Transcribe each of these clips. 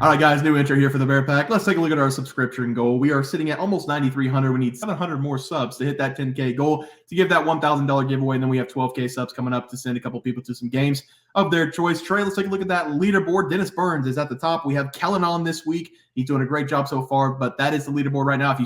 All right, guys, new intro here for the Bear Pack. Let's take a look at our subscription goal. We are sitting at almost 9,300. We need 700 more subs to hit that 10K goal to give that $1,000 giveaway. And then we have 12K subs coming up to send a couple people to some games of their choice. Trey, let's take a look at that leaderboard. Dennis Burns is at the top. We have Kellen on this week. He's doing a great job so far, but that is the leaderboard right now. If you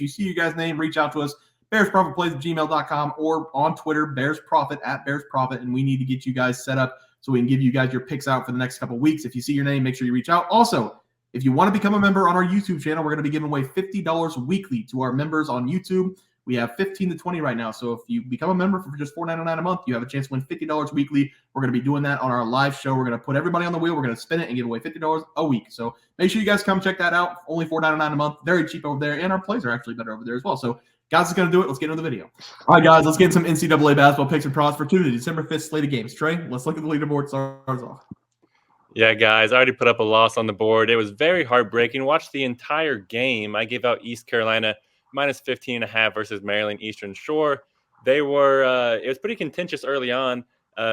see your guys' name, reach out to us. BearsProfitPlays@gmail.com or on Twitter, BearsProfit @BearsProfit, and we need to get you guys set up so we can give you guys your picks out for the next couple of weeks. If you see your name, make sure you reach out. Also, if you want to become a member on our YouTube channel, we're going to be giving away $50 weekly to our members on YouTube. We have 15 to 20 right now. So if you become a member for just $4.99 a month, you have a chance to win $50 weekly. We're going to be doing that on our live show. We're going to put everybody on the wheel. We're going to spin it and give away $50 a week. So make sure you guys come check that out. Only $4.99 a month. Very cheap over there. And our plays are actually better over there as well. So guys, that's going to do it. Let's get into the video. All right, guys, let's get some NCAA basketball picks and props for Tuesday, December 5th slate of games. Trey, let's look at the leaderboard. Starts off. Yeah, guys, I already put up a loss on the board. It was very heartbreaking. Watched the entire game. I gave out East Carolina minus 15.5 versus Maryland Eastern Shore. They were it was pretty contentious early on.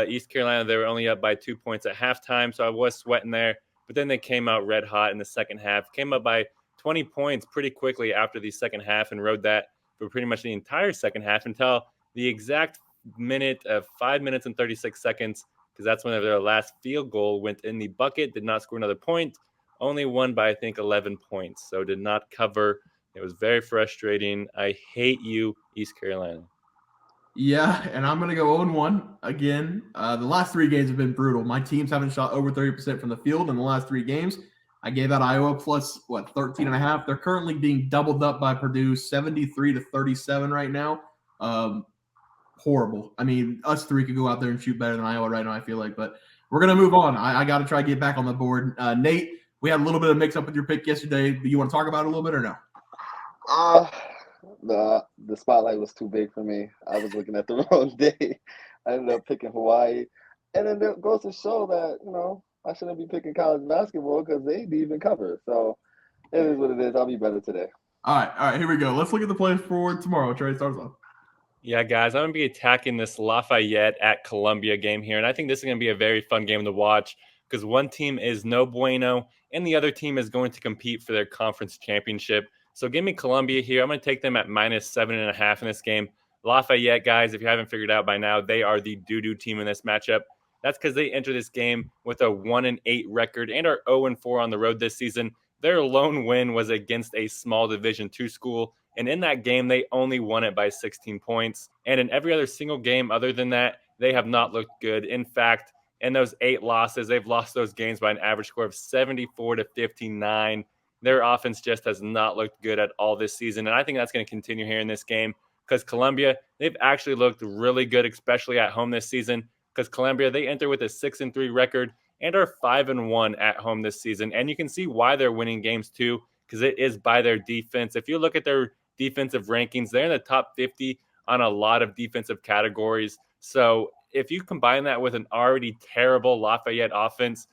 East Carolina, they were only up by 2 points at halftime, so I was sweating there. But then they came out red hot in the second half. Came up by 20 points pretty quickly after the second half and rode that for pretty much the entire second half until the exact minute of 5 minutes and 36 seconds, because that's when their last field goal went in the bucket, did not score another point, only won by, I think, 11 points. So did not cover. It was very frustrating. I hate you, East Carolina. Yeah, and I'm going to go 0-1 again. The last three games have been brutal. My teams haven't shot over 30% from the field in the last three games. I gave out Iowa plus, 13.5. They're currently being doubled up by Purdue, 73-37 right now. Horrible. I mean, us three could go out there and shoot better than Iowa right now, I feel like. But we're going to move on. I got to try to get back on the board. Nate, we had a little bit of mix-up with your pick yesterday. Do you want to talk about it a little bit or no? The spotlight was too big for me. I was looking at the wrong day. I ended up picking Hawaii. And then it goes to show that, I shouldn't be picking college basketball because they didn't even cover. So it is what it is. I'll be better today. All right, here we go. Let's look at the plans for tomorrow. Trey, starts off. Yeah, guys, I'm going to be attacking this Lafayette at Columbia game here, and I think this is going to be a very fun game to watch because one team is no bueno, and the other team is going to compete for their conference championship. So give me Columbia here. I'm going to take them at minus 7.5 in this game. Lafayette, guys, if you haven't figured out by now, they are the doo-doo team in this matchup. That's because they enter this game with a 1-8 record and are 0-4 on the road this season. Their lone win was against a small Division II school. And in that game, they only won it by 16 points. And in every other single game other than that, they have not looked good. In fact, in those 8 losses, they've lost those games by an average score of 74-59. Their offense just has not looked good at all this season. And I think that's going to continue here in this game because Columbia, they've actually looked really good, especially at home this season. Because Columbia, they enter with a 6-3 record and are 5-1 at home this season. And you can see why they're winning games too, because it is by their defense. If you look at their defensive rankings, they're in the top 50 on a lot of defensive categories. So if you combine that with an already terrible Lafayette offense,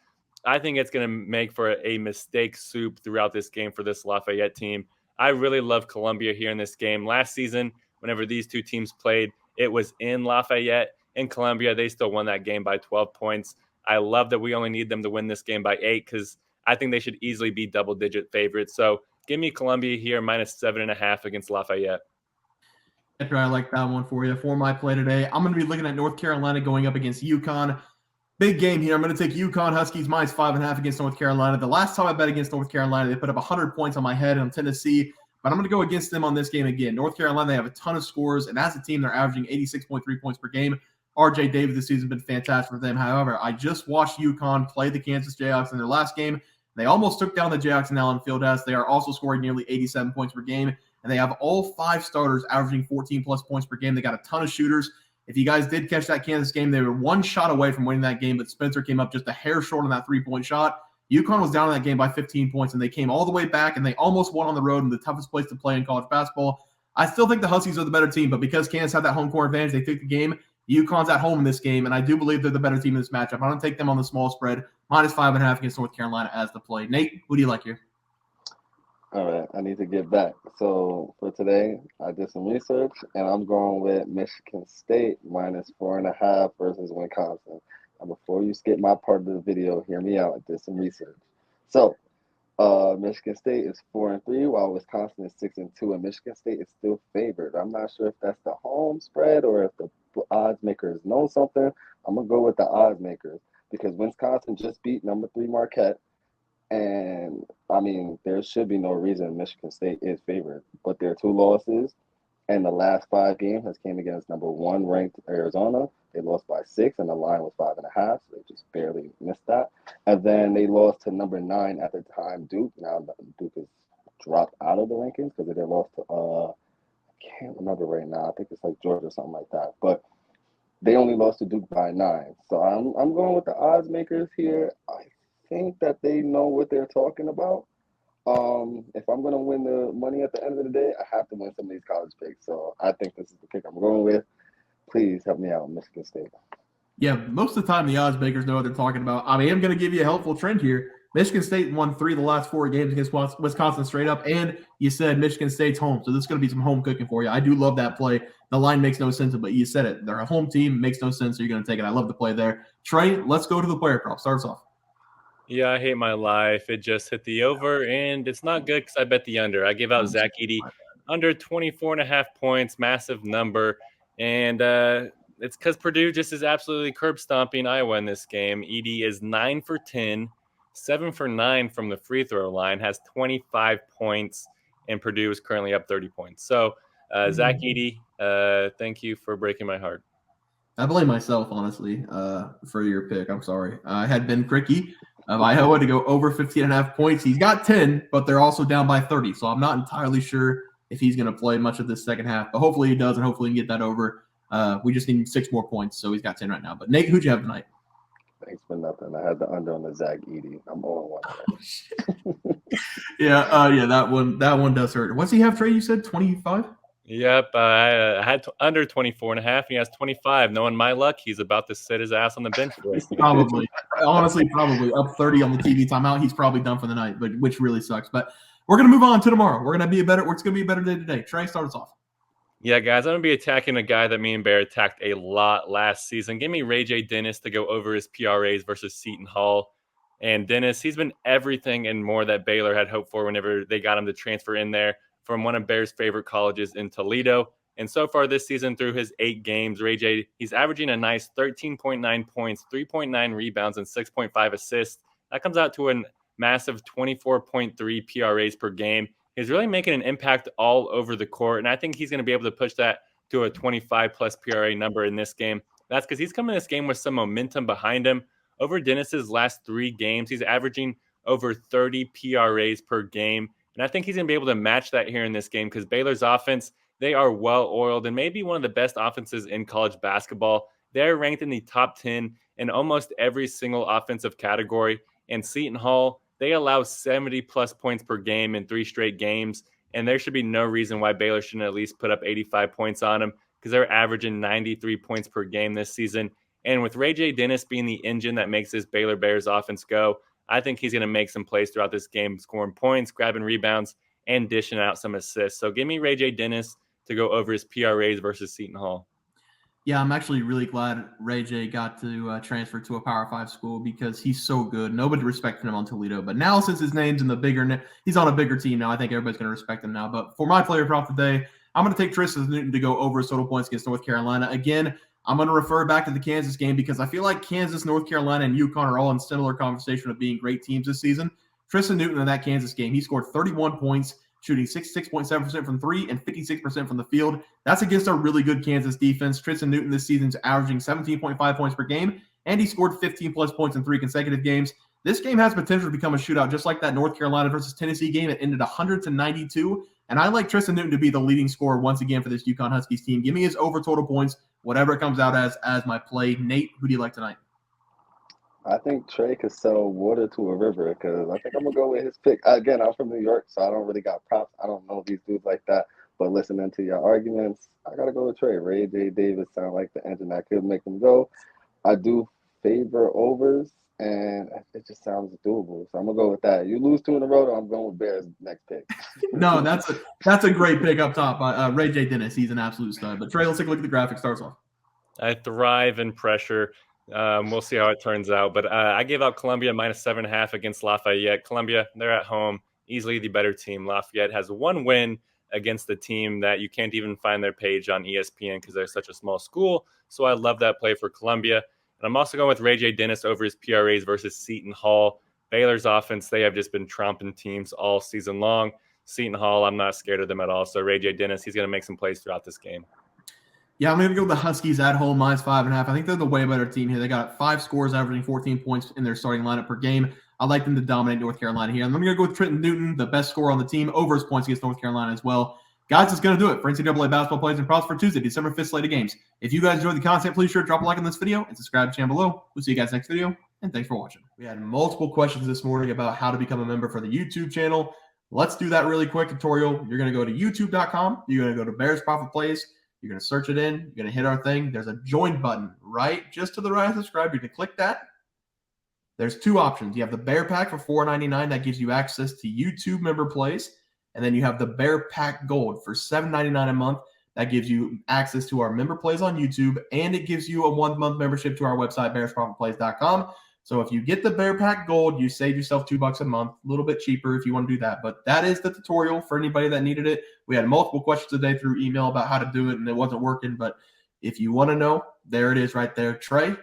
I think it's going to make for a mistake soup throughout this game for this Lafayette team. I really love Columbia here in this game. Last season, whenever these two teams played, it was in Lafayette. In Columbia, they still won that game by 12 points. I love that we only need them to win this game by 8 because I think they should easily be double-digit favorites. So give me Columbia here, minus 7.5 against Lafayette. I like that one for you. For my play today, I'm going to be looking at North Carolina going up against UConn. Big game here. I'm going to take UConn Huskies minus 5.5 against North Carolina. The last time I bet against North Carolina, they put up 100 points on my head on Tennessee. But I'm going to go against them on this game again. North Carolina, they have a ton of scores. And as a team, they're averaging 86.3 points per game. RayJ Davis this season has been fantastic for them. However, I just watched UConn play the Kansas Jayhawks in their last game. They almost took down the Jayhawks in Allen Fieldhouse. They are also scoring nearly 87 points per game. And they have all 5 starters averaging 14-plus points per game. They got a ton of shooters. If you guys did catch that Kansas game, they were one shot away from winning that game, but Spencer came up just a hair short on that 3-point shot. UConn was down in that game by 15 points, and they came all the way back, and they almost won on the road in the toughest place to play in college basketball. I still think the Huskies are the better team, but because Kansas had that home court advantage, they took the game. UConn's at home in this game, and I do believe they're the better team in this matchup. I don't take them on the small spread, minus 5.5 against North Carolina as the play. Nate, who do you like here? All right, I need to get back. So for today, I did some research, and I'm going with Michigan State minus 4.5 versus Wisconsin. Now, before you skip my part of the video, hear me out. I did some research. So Michigan State is 4-3, while Wisconsin is 6-2, and Michigan State is still favored. I'm not sure if that's the home spread or if the odds makers know something. I'm gonna go with the odds makers because Wisconsin just beat number 3 Marquette, and I mean there should be no reason Michigan State is favored, but their 2 losses and the last 5 games has came against number 1 ranked Arizona. They lost by 6, and the line was 5.5. So they just barely missed that. And then they lost to number 9 at the time, Duke. Now Duke has dropped out of the rankings because they lost to I can't remember right now. I think it's like Georgia or something like that. But they only lost to Duke by 9. So I'm going with the odds makers here. I think that they know what they're talking about. If I'm gonna win the money at the end of the day, I have to win some of these college picks. So I think this is the pick I'm going with. Please help me out, Michigan State. Yeah, most of the time the odds makers know what they're talking about. I am going to give you a helpful trend here. Michigan State won 3 of the last 4 games against Wisconsin straight up, and you said Michigan State's home, so this is going to be some home cooking for you. I do love that play. The line makes no sense, but you said it. They're a home team, makes no sense, so you're going to take it. I love the play there. Trey, let's go to the player prop. Start us off. Yeah, I hate my life. It just hit the over, and it's not good because I bet the under. I give out Zach Edey under 24.5 points, massive number. And it's because Purdue just is absolutely curb stomping Iowa in this game. Edey is 9 for 10, 7 for 9 from the free throw line, has 25 points, and Purdue is currently up 30 points. So, Zach Edey, thank you for breaking my heart. I blame myself, honestly, for your pick. I'm sorry. I had Ben Krikke of Iowa to go over 15.5 points. He's got 10, but they're also down by 30. So I'm not entirely sure if he's going to play much of this second half. But hopefully he does, and hopefully he can get that over. We just need 6 more points, so he's got 10 right now. But Nate, who'd you have tonight? Thanks for nothing. I had the under on the Zach Edey. I'm 0-1. Yeah, that one does hurt. What's he have, Trey? You said 25? Yep, I had under 24.5, and he has 25. Knowing my luck, he's about to sit his ass on the bench for us. Probably. Honestly, probably. Up 30 on the TV timeout. He's probably done for the night, but which really sucks. But we're going to move on to tomorrow. It's going to be a better day today. Trey, start us off. Yeah, guys, I'm going to be attacking a guy that me and Bear attacked a lot last season. Give me RayJ Dennis to go over his PRAs versus Seton Hall. And Dennis, he's been everything and more that Baylor had hoped for whenever they got him to transfer in there from one of Bear's favorite colleges in Toledo. And so far this season, through his 8 games, RayJ, he's averaging a nice 13.9 points, 3.9 rebounds, and 6.5 assists. That comes out to a massive 24.3 PRAs per game. He's really making an impact all over the court, and I think he's going to be able to push that to a 25-plus PRA number in this game. That's because he's coming in this game with some momentum behind him. Over Dennis's last 3 games, he's averaging over 30 PRAs per game, and I think he's going to be able to match that here in this game because Baylor's offense, they are well-oiled and maybe one of the best offenses in college basketball. They're ranked in the top 10 in almost every single offensive category, and Seton Hall, they allow 70-plus points per game in 3 straight games, and there should be no reason why Baylor shouldn't at least put up 85 points on them because they're averaging 93 points per game this season. And with RayJ Dennis being the engine that makes this Baylor Bears offense go, I think he's going to make some plays throughout this game, scoring points, grabbing rebounds, and dishing out some assists. So give me RayJ Dennis to go over his PRAs versus Seton Hall. Yeah, I'm actually really glad RayJ got to transfer to a Power 5 school because he's so good. Nobody respected him on Toledo. But now since his name's in the he's on a bigger team now, I think everybody's going to respect him now. But for my player prop today, I'm going to take Triston Newton to go over his total points against North Carolina. Again, I'm going to refer back to the Kansas game because I feel like Kansas, North Carolina, and UConn are all in similar conversation of being great teams this season. Triston Newton in that Kansas game, he scored 31 points, shooting 66.7% from 3 and 56% from the field. That's against a really good Kansas defense. Triston Newton this season's averaging 17.5 points per game, and he scored 15-plus points in 3 consecutive games. This game has potential to become a shootout, just like that North Carolina versus Tennessee game. It ended 100-92, and I like Triston Newton to be the leading scorer once again for this UConn Huskies team. Give me his over total points, whatever it comes out as my play. Nate, who do you like tonight? I think Trey could sell water to a river because I think I'm going to go with his pick. Again, I'm from New York, so I don't really got props. I don't know these dudes like that. But listening to your arguments, I got to go with Trey. RayJ Davis sound like the engine that could make him go. I do favor overs, and it just sounds doable. So I'm going to go with that. You lose 2 in a row, I'm going with Bears next pick. No, that's a great pick up top. RayJ Dennis, he's an absolute stud. But Trey, let's take a look at the graphic. Starts off. I thrive in pressure. We'll see how it turns out. But I gave out Columbia -7.5 against Lafayette. Columbia, they're at home, easily the better team. Lafayette has one win against the team that you can't even find their page on ESPN because they're such a small school. So I love that play for Columbia. And I'm also going with RayJ Dennis over his PRAs versus Seton Hall. Baylor's offense, they have just been tromping teams all season long. Seton Hall, I'm not scared of them at all. So RayJ Dennis, he's going to make some plays throughout this game. Yeah, I'm going to go with the Huskies at home, -5.5. I think they're the way better team here. They got 5 scores averaging 14 points in their starting lineup per game. I like them to dominate North Carolina here. And I'm going to go with Triston Newton, the best scorer on the team, over his points against North Carolina as well. Guys, that's going to do it for NCAA basketball plays and props for Tuesday, December 5th slate of games. If you guys enjoyed the content, please sure to drop a like on this video and subscribe to the channel below. We'll see you guys next video, and thanks for watching. We had multiple questions this morning about how to become a member for the YouTube channel. Let's do that really quick tutorial. You're going to go to youtube.com. You're going to go to Bears Profit Plays. You're going to search it in. You're going to hit our thing. There's a join button right just to the right of subscribe. You can click that. There's 2 options. You have the Bear Pack for $4.99. That gives you access to YouTube member plays. And then you have the Bear Pack Gold for $7.99 a month. That gives you access to our member plays on YouTube. And it gives you a 1-month membership to our website, bearsprofitplays.com. So if you get the Bear Pack Gold, you save yourself $2 a month, a little bit cheaper if you want to do that. But that is the tutorial for anybody that needed it. We had multiple questions today through email about how to do it, and it wasn't working. But if you want to know, there it is right there. Trey,